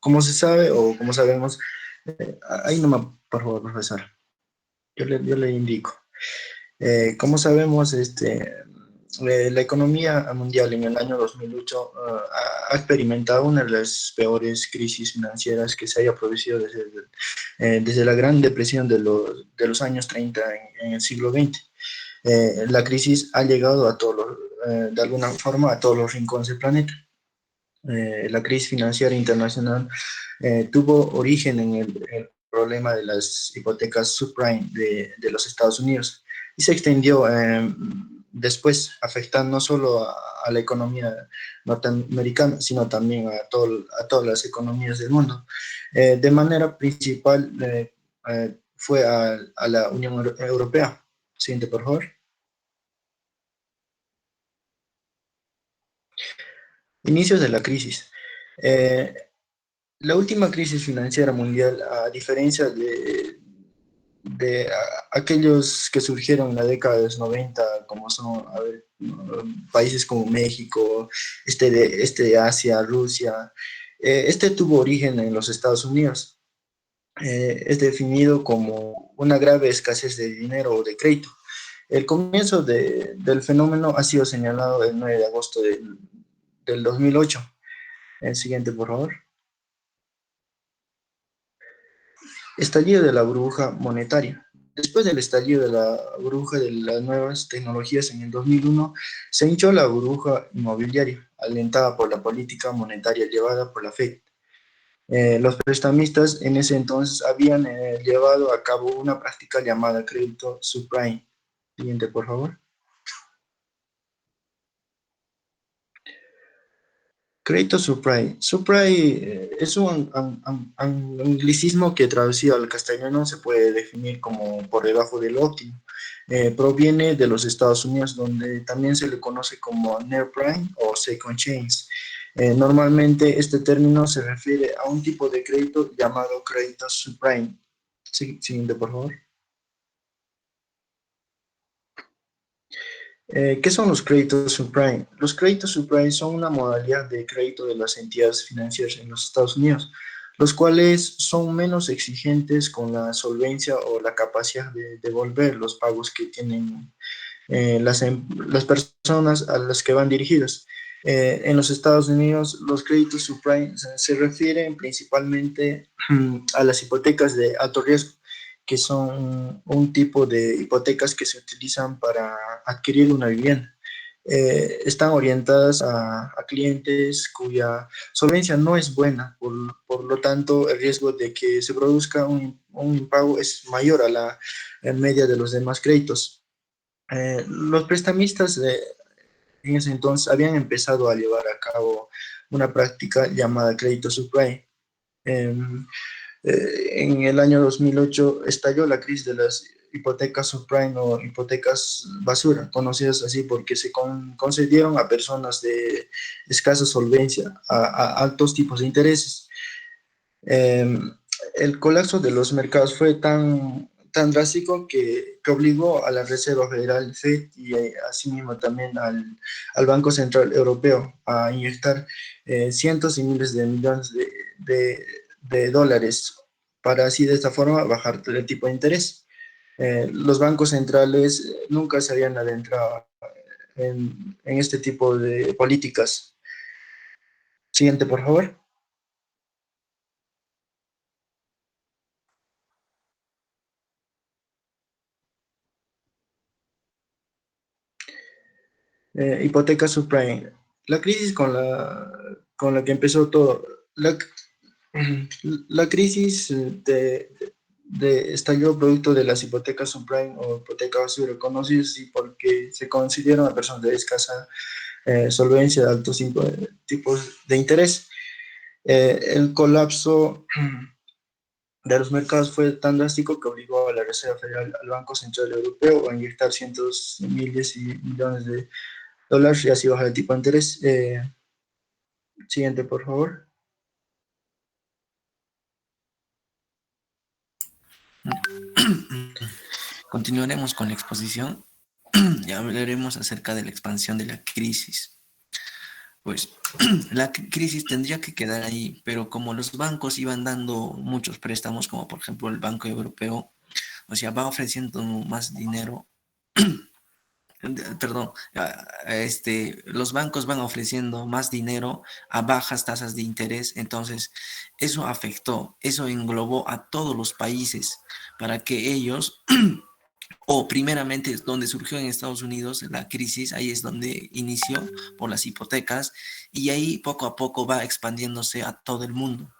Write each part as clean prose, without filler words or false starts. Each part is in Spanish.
como se sabe o como sabemos, ahí nomás, por favor, profesor, yo le indico. Como sabemos, la economía mundial en el año 2008 ha experimentado una de las peores crisis financieras que se haya producido desde la Gran Depresión de los años 30 en el siglo XX. La crisis ha llegado de alguna forma a todos los rincones del planeta. La crisis financiera internacional tuvo origen en el problema de las hipotecas subprime de los Estados Unidos y se extendió después, afectando no solo a la economía norteamericana, sino también a todas las economías del mundo. De manera principal fue a la Unión Europea. Siguiente, por favor. Inicios de la crisis. Eh, La última crisis financiera mundial, a diferencia aquellos que surgieron en la década de los 90, como son a ver, países como México, este de Asia, Rusia, este tuvo origen en los Estados Unidos. Es definido como una grave escasez de dinero o de crédito. El comienzo del fenómeno ha sido señalado el 9 de agosto del 2008. El siguiente, por favor. Estallido de la burbuja monetaria. Después del estallido de la burbuja de las nuevas tecnologías en el 2001, se hinchó la burbuja inmobiliaria, alentada por la política monetaria llevada por la Fed. Los prestamistas en ese entonces habían llevado a cabo una práctica llamada crédito subprime. Siguiente, por favor. Crédito subprime. Subprime es un anglicismo que traducido al castellano se puede definir como por debajo del óptimo. Proviene de los Estados Unidos, donde también se le conoce como near prime o second chance. Normalmente este término se refiere a un tipo de crédito llamado crédito subprime. Siguiente, por favor. ¿Qué son los créditos subprime? Los créditos subprime son una modalidad de crédito de las entidades financieras en los Estados Unidos, los cuales son menos exigentes con la solvencia o la capacidad de devolver los pagos que tienen las personas a las que van dirigidos. En los Estados Unidos, los créditos subprime se refieren principalmente a las hipotecas de alto riesgo, que son un tipo de hipotecas que se utilizan para adquirir una vivienda. Están orientadas a clientes cuya solvencia no es buena, por lo tanto el riesgo de que se produzca un impago es mayor a la media de los demás créditos. Los prestamistas en ese entonces habían empezado a llevar a cabo una práctica llamada crédito subprime. Eh, en el año 2008 estalló la crisis de las hipotecas subprime o hipotecas basura, conocidas así porque se concedieron a personas de escasa solvencia a altos tipos de intereses. Eh, el colapso de los mercados fue tan drástico que obligó a la Reserva Federal, FED, y asimismo también al Banco Central Europeo a inyectar cientos y miles de millones de dólares para así de esta forma bajar el tipo de interés. Los bancos centrales nunca se habían adentrado en este tipo de políticas. Siguiente, por favor. Hipoteca subprime. La crisis con la que empezó todo. La crisis estalló producto de las hipotecas subprime o hipotecas basura, conocidas así porque se consideran a personas de escasa solvencia de altos tipos de interés. El colapso de los mercados fue tan drástico que obligó a la Reserva Federal, al Banco Central Europeo, a inyectar cientos de miles y millones de dólares y así bajar el tipo de interés. Siguiente, por favor. Continuaremos con la exposición y hablaremos acerca de la expansión de la crisis. Pues la crisis tendría que quedar ahí, pero como los bancos iban dando muchos préstamos, como por ejemplo el Banco Europeo, o sea, va ofreciendo más dinero, perdón, los bancos van ofreciendo más dinero a bajas tasas de interés, entonces eso afectó, eso englobó a todos los países para que ellos, o primeramente donde surgió en Estados Unidos la crisis, ahí es donde inició por las hipotecas y ahí poco a poco va expandiéndose a todo el mundo.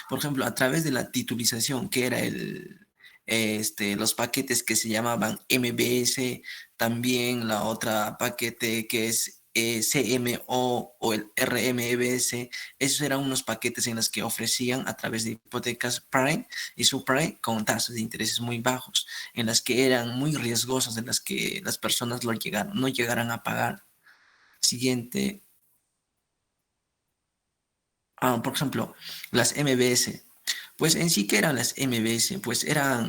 Por ejemplo, a través de la titulización, que era los paquetes que se llamaban MBS, también la otra paquete que es CMO o el RMBS, esos eran unos paquetes en los que ofrecían a través de hipotecas prime y subprime con tasas de intereses muy bajos, en las que eran muy riesgosas, en las que las personas no llegaran a pagar. Siguiente. Por ejemplo, las MBS. Pues en sí que eran las MBS, pues era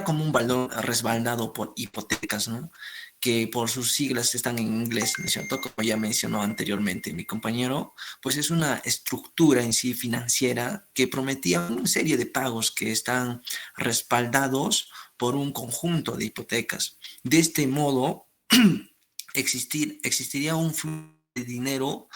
como un valor respaldado por hipotecas, ¿no? Que por sus siglas están en inglés, ¿no es cierto? Como ya mencionó anteriormente mi compañero, pues es una estructura en sí financiera que prometía una serie de pagos que están respaldados por un conjunto de hipotecas. De este modo, existiría un flujo de dinero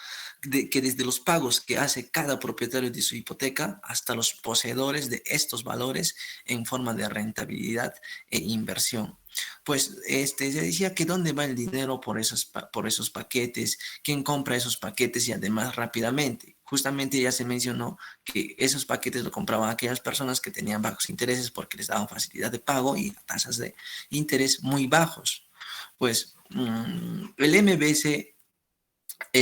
que desde los pagos que hace cada propietario de su hipoteca hasta los poseedores de estos valores en forma de rentabilidad e inversión. Pues se decía que dónde va el dinero por esos paquetes, quién compra esos paquetes y además rápidamente. Justamente ya se mencionó que esos paquetes lo compraban aquellas personas que tenían bajos intereses porque les daban facilidad de pago y tasas de interés muy bajos. Pues el MBS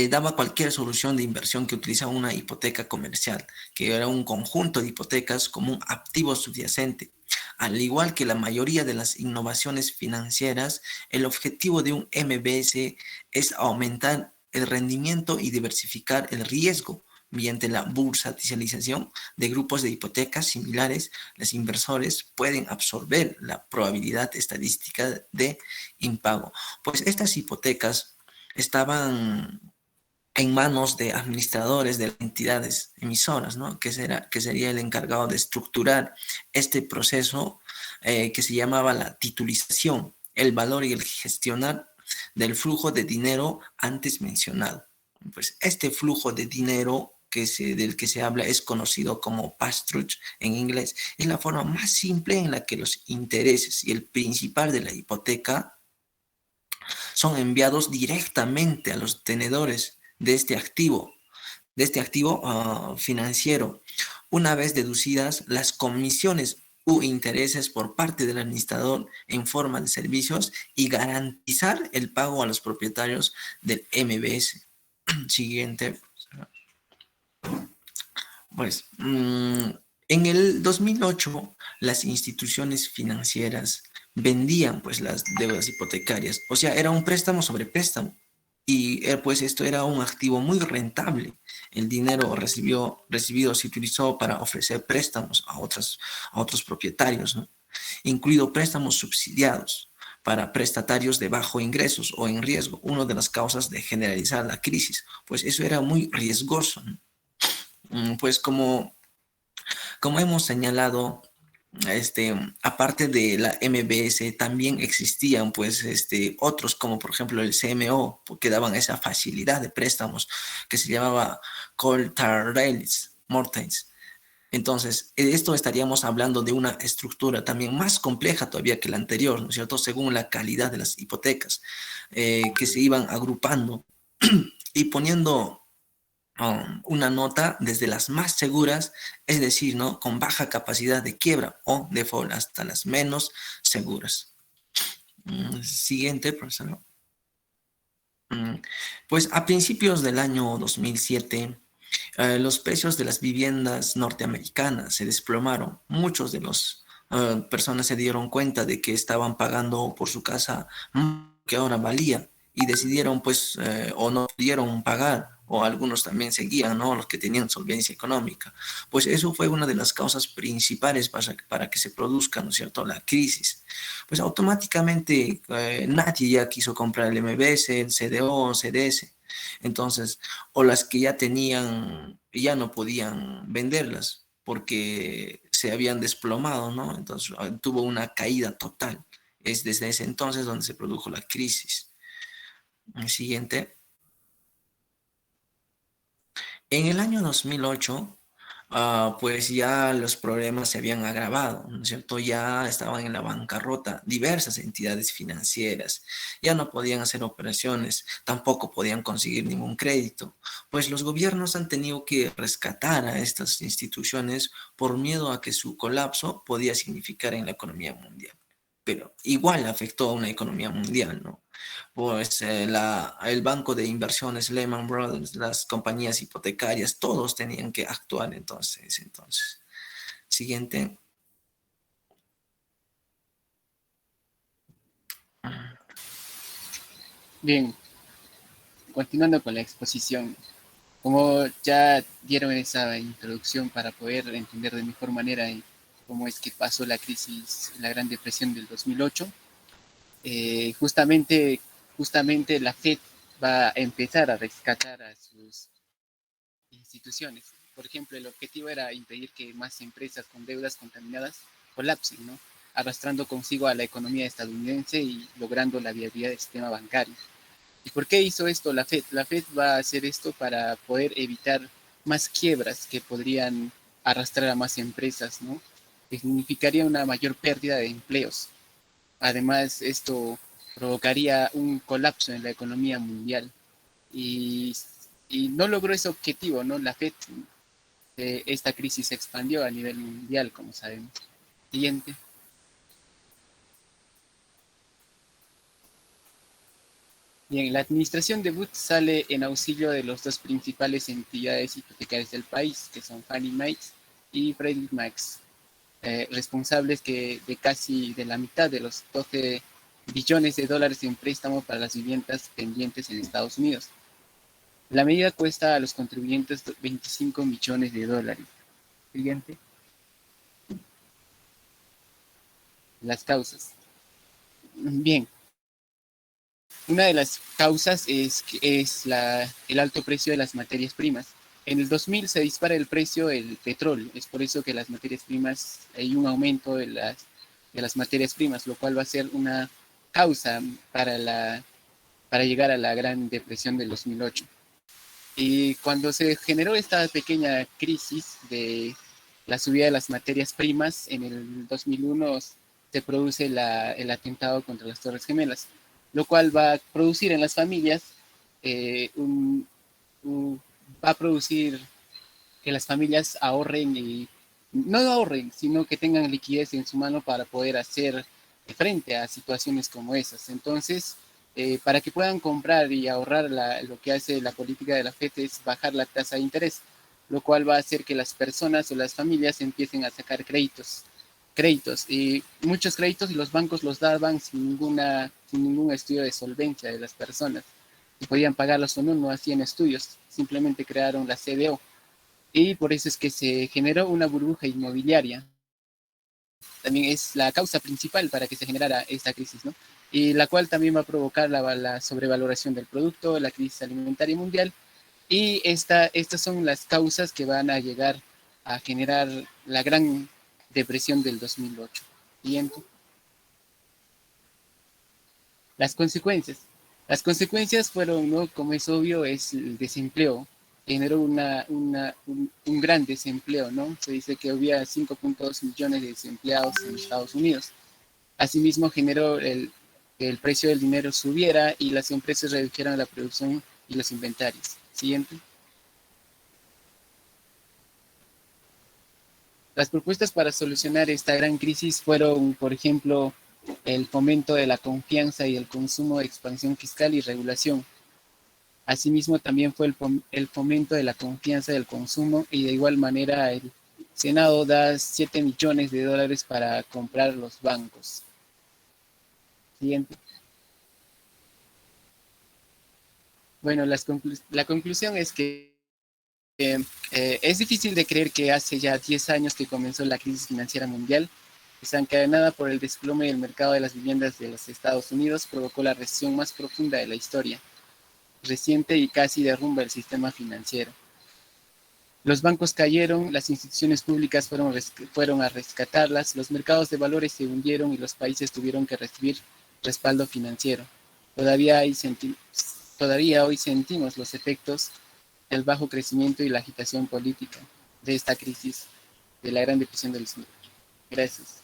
daba cualquier solución de inversión que utilizaba una hipoteca comercial, que era un conjunto de hipotecas como un activo subyacente. Al igual que la mayoría de las innovaciones financieras, el objetivo de un MBS es aumentar el rendimiento y diversificar el riesgo. Mediante la bursatilización de grupos de hipotecas similares, los inversores pueden absorber la probabilidad estadística de impago. Pues estas hipotecas estaban en manos de administradores de entidades emisoras, ¿no? Que sería el encargado de estructurar este proceso que se llamaba la titulización, el valor y el gestionar del flujo de dinero antes mencionado. Pues este flujo de dinero del que se habla es conocido como pass-through en inglés. Es la forma más simple en la que los intereses y el principal de la hipoteca son enviados directamente a los tenedores de este activo financiero, una vez deducidas las comisiones u intereses por parte del administrador en forma de servicios y garantizar el pago a los propietarios del MBS. Siguiente. Pues, en el 2008, las instituciones financieras vendían pues las deudas hipotecarias, o sea, era un préstamo sobre préstamo y pues esto era un activo muy rentable. El dinero recibido se utilizó para ofrecer préstamos a otros propietarios, ¿no? Incluido préstamos subsidiados para prestatarios de bajo ingresos o en riesgo, una de las causas de generalizar la crisis, pues eso era muy riesgoso, ¿no? Pues como hemos señalado, aparte de la MBS, también existían pues otros como por ejemplo el CMO, que daban esa facilidad de préstamos que se llamaba Collateralized Mortgage. Entonces, esto estaríamos hablando de una estructura también más compleja todavía que la anterior, ¿no es cierto? Según la calidad de las hipotecas, que se iban agrupando y poniendo una nota desde las más seguras, es decir, ¿no? Con baja capacidad de quiebra o default hasta las menos seguras. Siguiente, profesor. Pues a principios del año 2007, los precios de las viviendas norteamericanas se desplomaron. Muchos de las personas se dieron cuenta de que estaban pagando por su casa que ahora valía y decidieron pues o no pudieron pagar o algunos también seguían, ¿no? Los que tenían solvencia económica. Pues eso fue una de las causas principales para que se produzca, ¿no es cierto?, la crisis. Pues automáticamente nadie ya quiso comprar el MBS, el CDO, CDS. Entonces, o las que ya tenían, ya no podían venderlas porque se habían desplomado, ¿no? Entonces tuvo una caída total. Es desde ese entonces donde se produjo la crisis. El siguiente. En el año 2008, pues ya los problemas se habían agravado, ¿no es cierto? Ya estaban en la bancarrota diversas entidades financieras, ya no podían hacer operaciones, tampoco podían conseguir ningún crédito, pues los gobiernos han tenido que rescatar a estas instituciones por miedo a que su colapso podía significar en la economía mundial. Pero igual afectó a una economía mundial, ¿no? Pues el banco de inversiones Lehman Brothers, las compañías hipotecarias, todos tenían que actuar entonces. Siguiente. Bien, continuando con la exposición. Como ya dieron esa introducción para poder entender de mejor manera cómo es que pasó la crisis, la Gran Depresión del 2008, justamente la Fed va a empezar a rescatar a sus instituciones. Por ejemplo, el objetivo era impedir que más empresas con deudas contaminadas colapsen, ¿no? Arrastrando consigo a la economía estadounidense y logrando la viabilidad del sistema bancario. ¿Y por qué hizo esto la Fed? La Fed va a hacer esto para poder evitar más quiebras que podrían arrastrar a más empresas, ¿no? Que significaría una mayor pérdida de empleos. Además, esto provocaría un colapso en la economía mundial y, y no logró ese objetivo, ¿no? La Fed, esta crisis se expandió a nivel mundial, como sabemos. Siguiente. Bien, la administración de Booth sale en auxilio de las dos principales entidades hipotecarias del país, que son Fannie Mae y Freddie Mac, responsables de casi de la mitad de los 12 billones de dólares en préstamo para las viviendas pendientes en Estados Unidos. La medida cuesta a los contribuyentes 25 millones de dólares. Siguiente. Las causas. Bien, una de las causas es el alto precio de las materias primas. En el 2000 se dispara el precio del petróleo, es por eso que las materias primas, hay un aumento de las materias primas, lo cual va a ser una causa para llegar a la Gran Depresión del 2008. Y cuando se generó esta pequeña crisis de la subida de las materias primas, en el 2001 se produce el atentado contra las Torres Gemelas, lo cual va a producir en las familias, va a producir que las familias ahorren y no ahorren, sino que tengan liquidez en su mano para poder hacer frente a situaciones como esas. Entonces, para que puedan comprar y ahorrar, lo que hace la política de la FED es bajar la tasa de interés, lo cual va a hacer que las personas o las familias empiecen a sacar créditos y muchos créditos, y los bancos los daban sin ningún estudio de solvencia de las personas. Si podían pagarlos o no, no hacían estudios, simplemente crearon la CDO. Y por eso es que se generó una burbuja inmobiliaria. También es la causa principal para que se generara esta crisis, ¿no? Y la cual también va a provocar la sobrevaloración del producto, la crisis alimentaria mundial. Y estas son las causas que van a llegar a generar la Gran Depresión del 2008. Siguiente. Las consecuencias. Las consecuencias fueron, ¿no? Como es obvio, es el desempleo. Generó un gran desempleo, ¿no? Se dice que había 5.2 millones de desempleados en Estados Unidos. Asimismo, generó que el precio del dinero subiera y las empresas redujeran la producción y los inventarios. Siguiente. Las propuestas para solucionar esta gran crisis fueron, por ejemplo, el fomento de la confianza y el consumo, expansión fiscal y regulación. Asimismo, también fue el fomento de la confianza del consumo, y de igual manera el Senado da 7 millones de dólares para comprar los bancos. Siguiente. Bueno, la conclusión es que es difícil de creer que hace ya 10 años que comenzó la crisis financiera mundial, desencadenada por el desplome del mercado de las viviendas de los Estados Unidos, provocó la recesión más profunda de la historia. reciente y casi derrumba el sistema financiero. Los bancos cayeron, las instituciones públicas fueron a rescatarlas, los mercados de valores se hundieron y los países tuvieron que recibir respaldo financiero. Todavía hoy sentimos los efectos del bajo crecimiento y la agitación política de esta crisis de la Gran Depresión del Sur. Gracias.